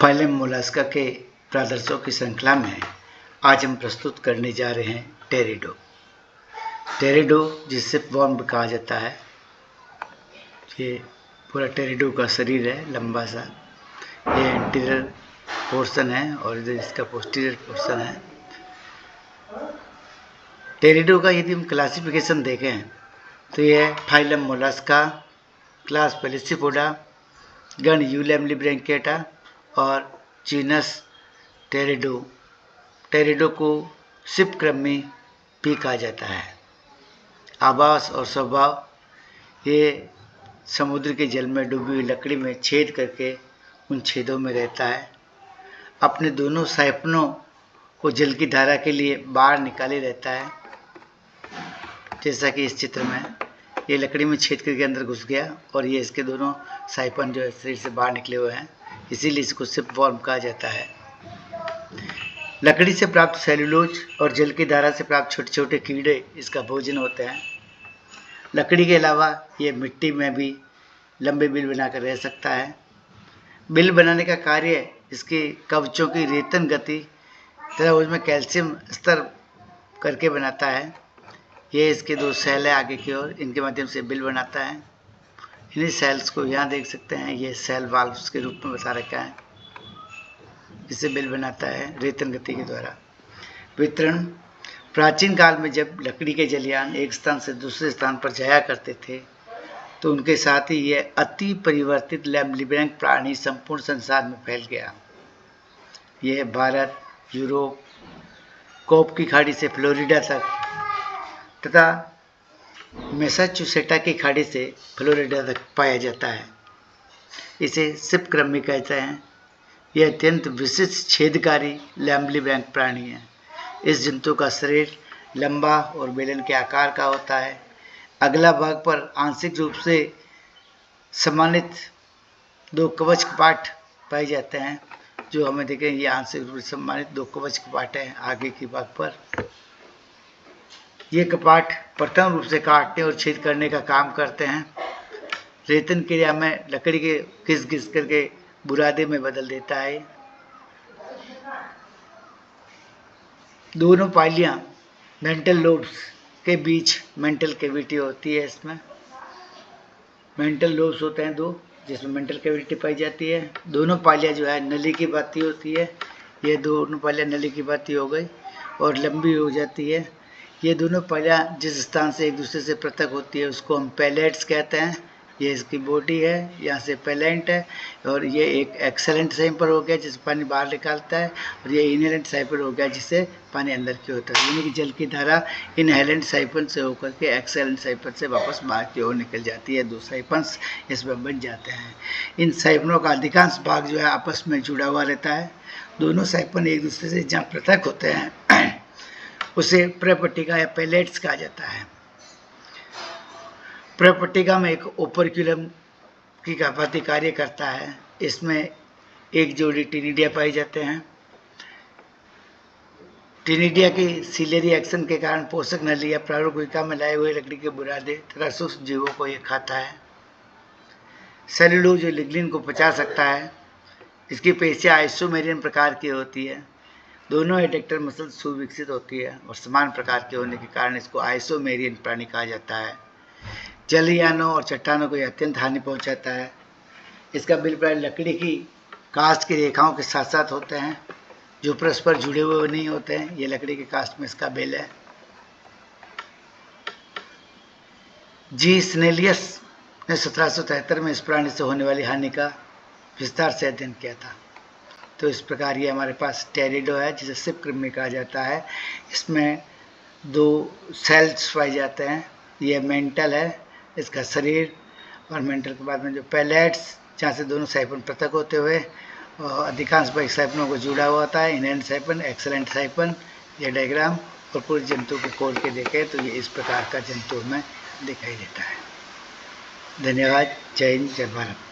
Phylum Mollusca के प्रादर्शों की श्रृंखला में आज हम प्रस्तुत करने जा रहे हैं टेरिडो। टेरिडो जिसे वर्म कहा जाता है। ये पूरा टेरिडो का शरीर है, लंबा सा। ये एंटीरियर पोर्शन है और इधर इसका पोस्टीरियर पोर्शन है। टेरिडो का यदि हम क्लासिफिकेशन देखें तो ये है फाइलम मोलास्का, क्लास पेलिसिपोडा, गण यूलैमलिब्रैंकिएटा और जीनस टेरिडो। टेरिडो को शिपक्रमी भी कहा जाता है। आवास और स्वभाव, ये समुद्र के जल में डूबी हुई लकड़ी में छेद करके उन छेदों में रहता है। अपने दोनों साइफनों को जल की धारा के लिए बाहर निकाले रहता है। जैसा कि इस चित्र में ये लकड़ी में छेद करके अंदर घुस गया और ये इसके दोनों साइफन जो है शरीर से बाहर निकले हुए हैं, इसीलिए इसको शिपवर्म कहा जाता है। लकड़ी से प्राप्त सेलुलोज और जल की धारा से प्राप्त छोटे छोटे कीड़े इसका भोजन होते हैं। लकड़ी के अलावा ये मिट्टी में भी लंबे बिल बनाकर रह सकता है। बिल बनाने का कार्य इसके कवचों की रेतन गति तथा उसमें कैल्शियम स्तर करके बनाता है। ये इसके दो सेल है आगे की ओर, इनके माध्यम से बिल बनाता है। इन्हीं सेल्स को यहाँ देख सकते हैं, ये सेल वाल्व्स के रूप में बता रखा है, जिससे बिल बनाता है रेतन गति के द्वारा। वितरण, प्राचीन काल में जब लकड़ी के जलयान एक स्थान से दूसरे स्थान पर जाया करते थे तो उनके साथ ही ये अति परिवर्तित लैमलिब्रैंक प्राणी संपूर्ण संसार में फैल गया। यह भारत, यूरोप, कोप की खाड़ी से फ्लोरिडा तक तथा मैसाचुसेटा की खाड़ी से फ्लोरिडा तक पाया जाता है। इसे शिपक्रमी कहते हैं। यह अत्यंत विशिष्ट छेदकारी लैमलिब्रैंक प्राणी है। इस जंतु का शरीर लंबा और बेलन के आकार का होता है। अगला भाग पर आंशिक रूप से सम्मानित दो कवच कपाट पाए जाते हैं, जो हमें देखें ये आंशिक रूप से सम्मानित दो कवच कपाट हैं आगे के भाग पर। ये कपाट प्रथम रूप से काटने और छेद करने का काम करते हैं। रेतन क्रिया में लकड़ी के घिस घिस करके बुरादे में बदल देता है। दोनों पालियां मेंटल लोब्स के बीच मेंटल कैविटी होती है। इसमें मेंटल लोब्स होते हैं दो, जिसमें मेंटल कैविटी पाई जाती है। दोनों पालियां जो है नली की बाती होती है। ये दोनों पालियां नली की बाती हो गई और लंबी हो जाती है। ये दोनों पालियां जिस स्थान से एक दूसरे से पृथक होती है उसको हम पैलेट्स कहते हैं। ये इसकी बॉडी है, यहाँ से पैलेंट है और ये एक एक्सेलेंट साइपर हो गया जिससे पानी बाहर निकालता है, और ये इनहेलेंट साइपर हो गया जिससे पानी अंदर की होता है। यानी कि जल की धारा इनहेलेंट साइफन से होकर के एक्सेलेंट साइफन से वापस बाहर की ओर निकल जाती है। दो साइफन्स इसमें बन जाते हैं। इन साइफनों का अधिकांश भाग जो है आपस में जुड़ा हुआ रहता है। दोनों साइफन एक दूसरे से जहाँ पृथक होते हैं उसे प्रपट्टिका या पैलेट्स कहा जाता है। प्रपट्टिका में एक ओपर्क्यूलम की भांति कार्य करता है। इसमें एक जोड़ी टिनिडिया पाए जाते हैं। टिनिडिया की सीलियरी एक्शन के कारण पोषक नली या प्रारूपिका में लाए हुए लकड़ी के बुरादे तथा सूक्ष्म जीवों को यह खाता है। सेलुलोज जो लिग्निन को पचा सकता है। इसकी पेशियां आइसोमेरियन प्रकार की होती है। दोनों एडेक्टर मसल सुविकसित होती है और समान प्रकार के होने के कारण इसको आइसोमेरियन प्राणी कहा जाता है। जलयानों और चट्टानों को यह अत्यंत हानि पहुंचाता है। इसका बिल प्राय लकड़ी की कास्ट की रेखाओं के साथ साथ होते हैं, जो परस्पर जुड़े हुए नहीं होते हैं। ये लकड़ी के कास्ट में इसका बिल है। जी स्नेलियस ने 1773 में इस प्राणी से होने वाली हानि का विस्तार से अध्ययन किया था। तो इस प्रकार ये हमारे पास टेरिडो है, जिसे शिपक्रमी कहा जाता है। इसमें दो सेल्स पाए जाते हैं। ये मेंटल है, इसका शरीर, और मेंटल के बाद में जो पैलेट्स, जहाँ से दोनों साइफन पृथक होते हुए अधिकांश भाग साइफनों को जुड़ा हुआ होता है। इनहेलेंट साइफन, एक्सेलेंट साइफन, ये डायग्राम और पूरे जंतु को खोल के देखें तो ये इस प्रकार का जंतु में दिखाई देता है। धन्यवाद। जय हिंद, जय भारत।